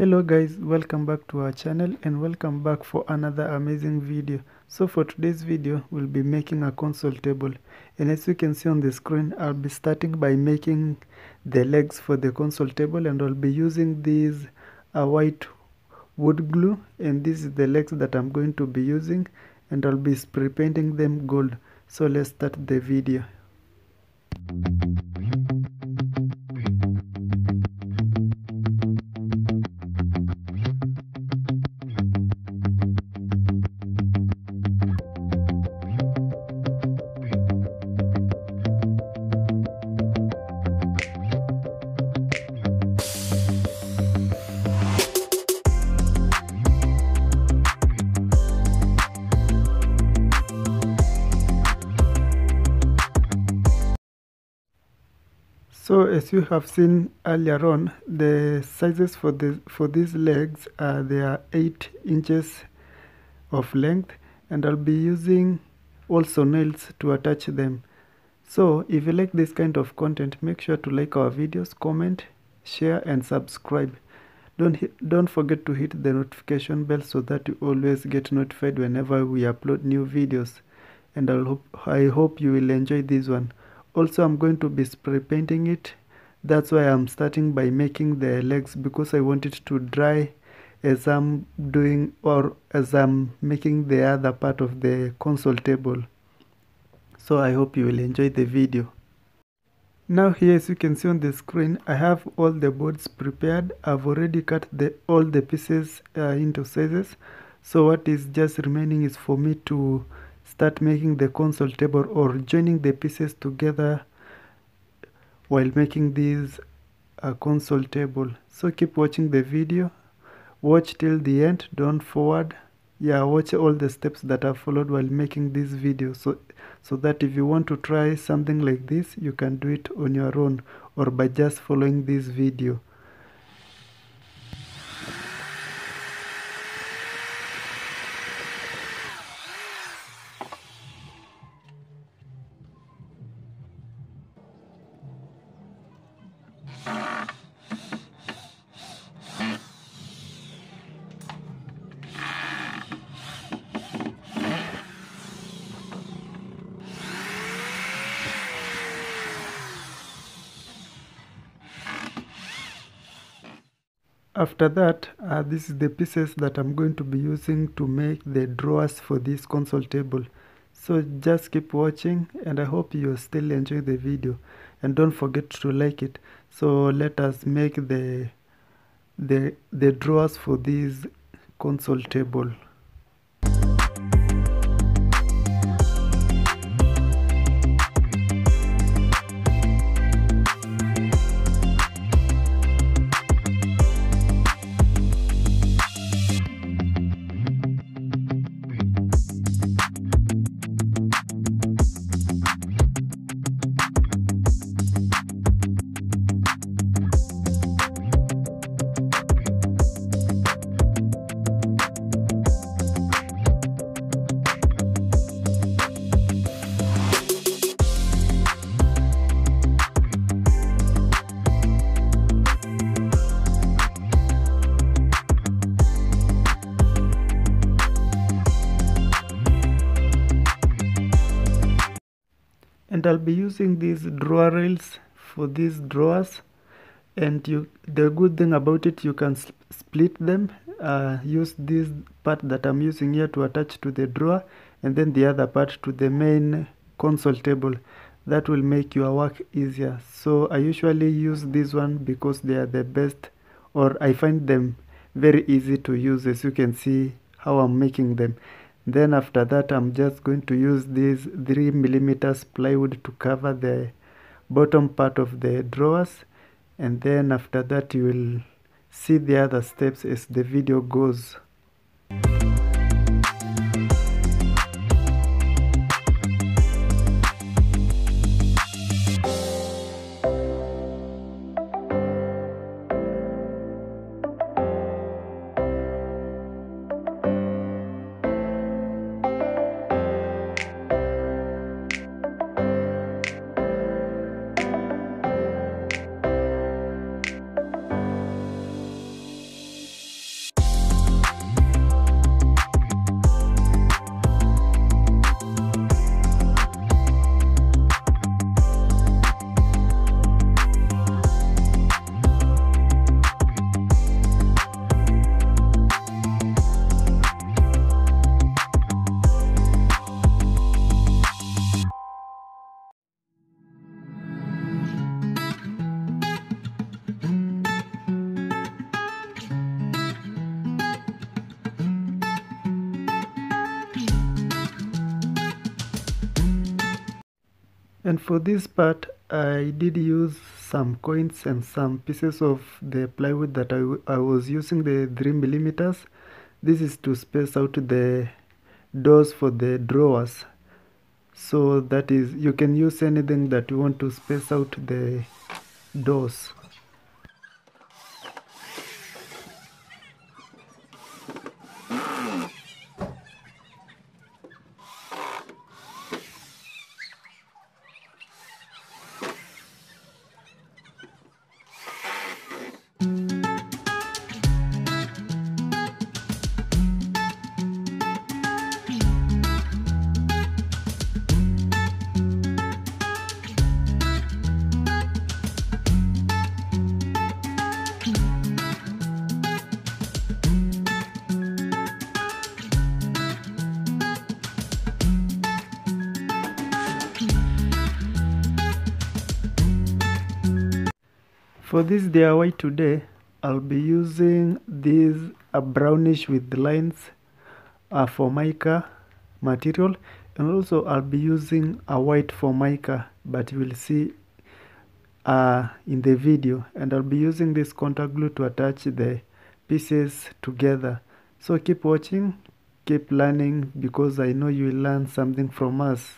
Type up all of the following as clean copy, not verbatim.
Hello guys, welcome back to our channel and welcome back for another amazing video. So for today's video we'll be making a console table, and as you can see on the screen I'll be starting by making the legs for the console table, and I'll be using these white wood glue, and this is the legs that I'm going to be using, and I'll be spray painting them gold. So let's start the video. So as you have seen earlier on, the sizes for these legs they are 8 inches of length, and I'll be using also nails to attach them. So if you like this kind of content, make sure to like our videos, comment, share and subscribe. Don't forget to hit the notification bell so that you always get notified whenever we upload new videos, and I hope you will enjoy this one. Also, I'm going to be spray painting it. That's why I'm starting by making the legs, because I want it to dry as I'm doing, or as I'm making the other part of the console table. So I hope you will enjoy the video. Now here, as you can see on the screen, I have all the boards prepared. I've already cut all the pieces into sizes. So what is just remaining is for me to start making the console table, or joining the pieces together while making this console table. So keep watching the video, watch till the end, don't forward. Watch all the steps that I've followed while making this video, so that if you want to try something like this, you can do it on your own or by just following this video. After that, this is the pieces that I'm going to be using to make the drawers for this console table. So just keep watching, and I hope you still enjoy the video, and don't forget to like it. So let us make the drawers for this console table. And I'll be using these drawer rails for these drawers, and the good thing about it, you can split them. Use this part that I'm using here to attach to the drawer, and then the other part to the main console table. That will make your work easier. So I usually use this one because they are the best, or I find them very easy to use, as you can see how I'm making them. Then after that, I'm just going to use this 3mm plywood to cover the bottom part of the drawers, and then after that you will see the other steps as the video goes. And for this part, I did use some coins and some pieces of the plywood that I was using, the 3mm. This is to space out the doors for the drawers. So that is, you can use anything that you want to space out the doors. For this DIY today, I'll be using this brownish with lines Formica material, and also I'll be using a white Formica, but you will see in the video. And I'll be using this contact glue to attach the pieces together. So keep watching, keep learning, because I know you will learn something from us.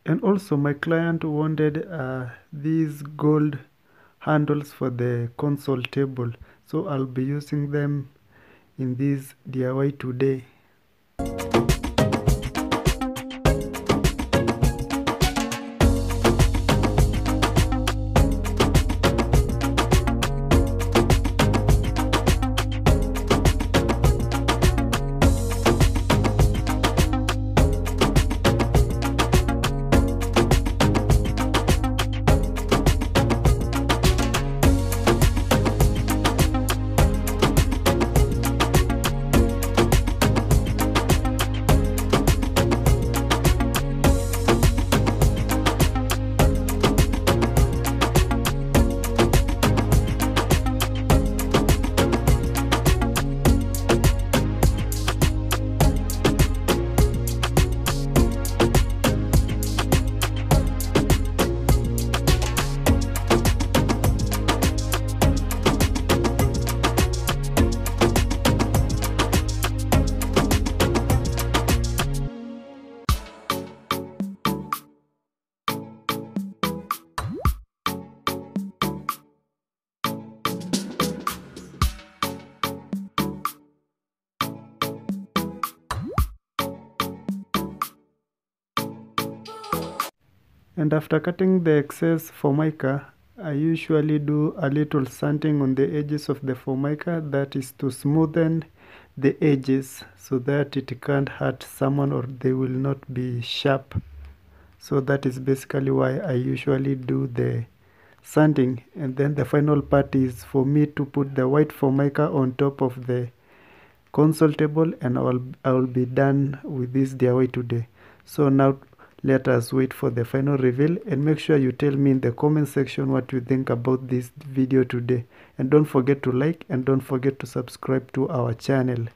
And also my client wanted these gold handles for the console table, so I'll be using them in this DIY today. And after cutting the excess Formica, I usually do a little sanding on the edges of the Formica, that is to smoothen the edges so that it can't hurt someone or they will not be sharp. So that is basically why I usually do the sanding. And then the final part is for me to put the white Formica on top of the console table, and I will be done with this DIY today. So now let us wait for the final reveal, and make sure you tell me in the comment section what you think about this video today. And don't forget to like and don't forget to subscribe to our channel.